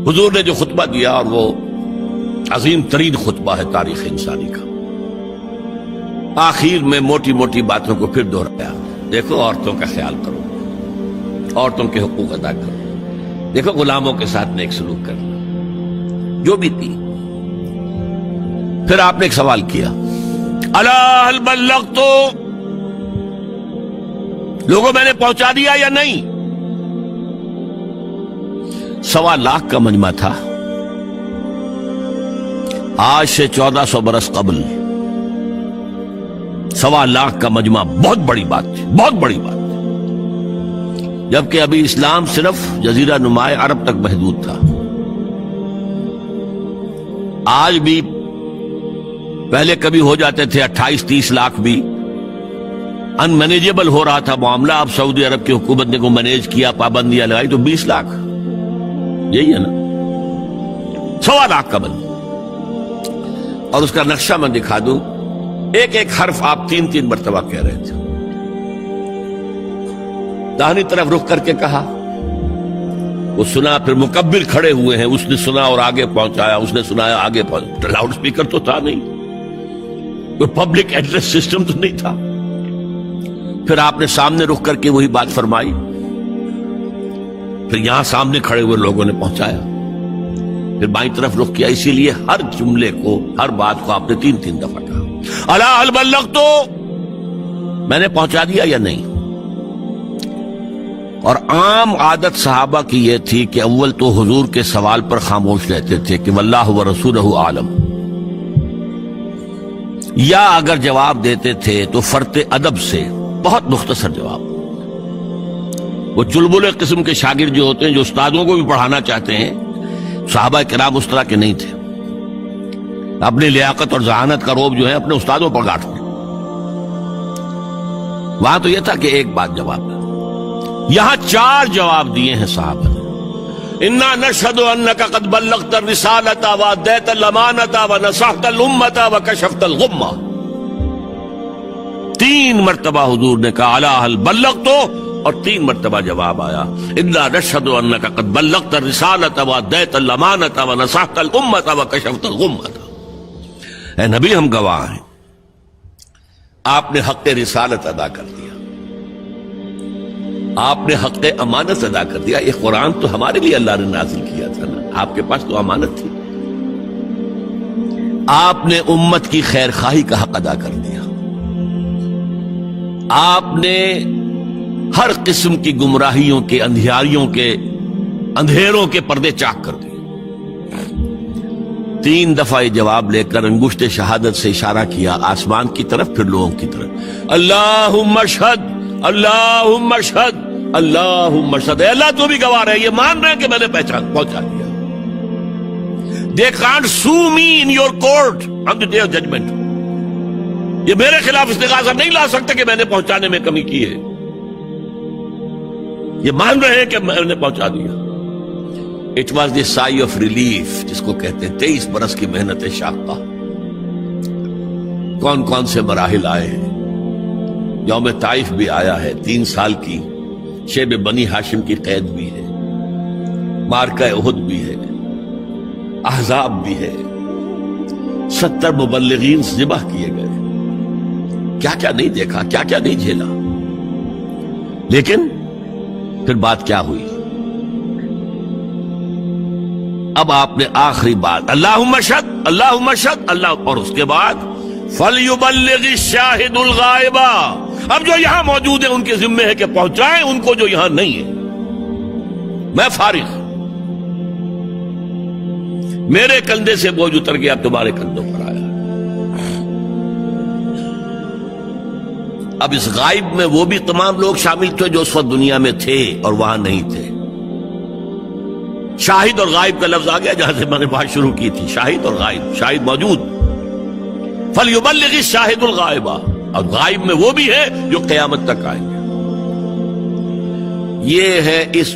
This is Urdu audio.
حضور نے جو خطبہ دیا، اور وہ عظیم ترین خطبہ ہے تاریخ انسانی کا، آخر میں موٹی موٹی باتوں کو پھر دہرایا۔ دیکھو عورتوں کا خیال کرو، عورتوں کے حقوق ادا کرو، دیکھو غلاموں کے ساتھ نیک سلوک کرنا، جو بھی تھی۔ پھر آپ نے ایک سوال کیا، الا هل بلغت، لوگوں میں نے پہنچا دیا یا نہیں؟ 1.25 لاکھ کا مجمع تھا، آج سے 1400 برس قبل 1.25 لاکھ کا مجمع بہت بڑی بات تھی، بہت بڑی بات تھی، جبکہ ابھی اسلام صرف جزیرہ نما عرب تک محدود تھا۔ آج بھی پہلے کبھی ہو جاتے تھے 28-30 لاکھ بھی، ان مینیجیبل ہو رہا تھا معاملہ۔ اب سعودی عرب کی حکومت نے کو مینیج کیا، پابندیاں لگائی تو 20 لاکھ، یہی ہے نا، 1.25 لاکھ کا بند۔ اور اس کا نقشہ میں دکھا دوں، ایک ایک حرف آپ 3 مرتبہ کہہ رہے تھے۔ داہنی طرف رخ کر کے کہا، وہ سنا، پھر مکبر کھڑے ہوئے ہیں، اس نے سنا اور آگے پہنچایا، اس نے سنایا آگے پہنچایا۔ لاؤڈ سپیکر تو تھا نہیں، کوئی پبلک ایڈریس سسٹم تو نہیں تھا۔ پھر آپ نے سامنے رخ کر کے وہی بات فرمائی، پھر یہاں سامنے کھڑے ہوئے لوگوں نے پہنچایا، پھر بائیں طرف رخ کیا۔ اسی لیے ہر جملے کو، ہر بات کو آپ نے 3 دفعہ کہا، الا هل بلغت، میں نے پہنچا دیا یا نہیں؟ اور عام عادت صحابہ کی یہ تھی کہ اول تو حضور کے سوال پر خاموش رہتے تھے کہ واللہ ورسولہ عالم، یا اگر جواب دیتے تھے تو فرط ادب سے بہت مختصر جواب۔ وہ چلبلے قسم کے شاگرد جو ہوتے ہیں، جو استادوں کو بھی پڑھانا چاہتے ہیں، صحابہ کرام اس طرح کے نہیں تھے۔ اپنی لیاقت اور ذہانت کا روب جو ہے اپنے استادوں پر گاٹتے۔ وہاں تو یہ تھا کہ ایک بات جواب، یہاں 4 جواب دیے ہیں صحابہ نے۔ انا نشہد انک قد بلغت الرسالۃ وادیت الامانۃ ونصحت الامۃ وکشفت الغمۃ۔ 3 مرتبہ حضور نے کہا الا هل بلغت، اور 3 مرتبہ جواب آیا انا نشہد انک قد بلغت الرسالۃ وادیت الامانۃ ونصحت الامۃ وکشفت الغمۃ۔ اے نبی، ہم گواہ ہیں، آپ نے حق رسالت ادا کر دیا، آپ نے حق امانت ادا کر دیا۔ یہ قرآن تو ہمارے لیے اللہ نے نازل کیا تھا نا، آپ کے پاس تو امانت تھی۔ آپ نے امت کی خیر خواہی کا حق ادا کر دیا، آپ نے ہر قسم کی گمراہیوں کے، اندھیاریوں کے، اندھیروں کے پردے چاک کر دیے۔ 3 دفعہ یہ جواب لے کر انگشت شہادت سے اشارہ کیا آسمان کی طرف، پھر لوگوں کی طرف، اللہم اشہد، اللہم اشہد، اللہم اشہد۔ اے اللہ تو بھی گواہ رہے، یہ مان رہے ہیں کہ میں نے پہنچا دیا۔ They can't sue me in your court on the day of judgment۔ یہ میرے خلاف استغاثہ نہیں لا سکتے کہ میں نے پہنچانے میں کمی کی ہے، یہ مان رہے ہیں کہ میں نے پہنچا دیا۔ It was the sigh of relief، جس کو کہتے ہیں 23 برس کی محنت شاقہ۔ کون کون سے مراحل آئے ہیں، یوم طائف بھی آیا ہے، 3 سال کی شیب بنی ہاشم کی قید بھی ہے، مارکہ احد بھی ہے، احزاب بھی ہے، 70 مبلغین ذبح کیے گئے، کیا کیا نہیں دیکھا، کیا کیا نہیں جھیلا۔ لیکن پھر بات کیا ہوئی؟ اب آپ نے آخری بات، اللہم اشہد، اللہم اشہد، اللہ، اور اس کے بعد فَلْيُبَلِّغِ الشَّاهِدُ الْغَائِبَ، اب جو یہاں موجود ہیں ان کے ذمہ ہے کہ پہنچائیں ان کو جو یہاں نہیں ہے۔ میں فارغ، میرے کندھے سے بوجھ اتر گیا، اب تمہارے کندھوں پر آیا۔ اب اس غائب میں وہ بھی تمام لوگ شامل تھے جو اس وقت دنیا میں تھے اور وہاں نہیں تھے۔ شاہد اور غائب کا لفظ آ گیا جہاں سے میں نے بات شروع کی تھی، شاہد اور غائب، شاہد موجود، فَلْيُبَلِّغِ الشَّاهِدُ الْغَائِبَ، اور غائب میں وہ بھی ہے جو قیامت تک آئیں گے۔ یہ ہے اس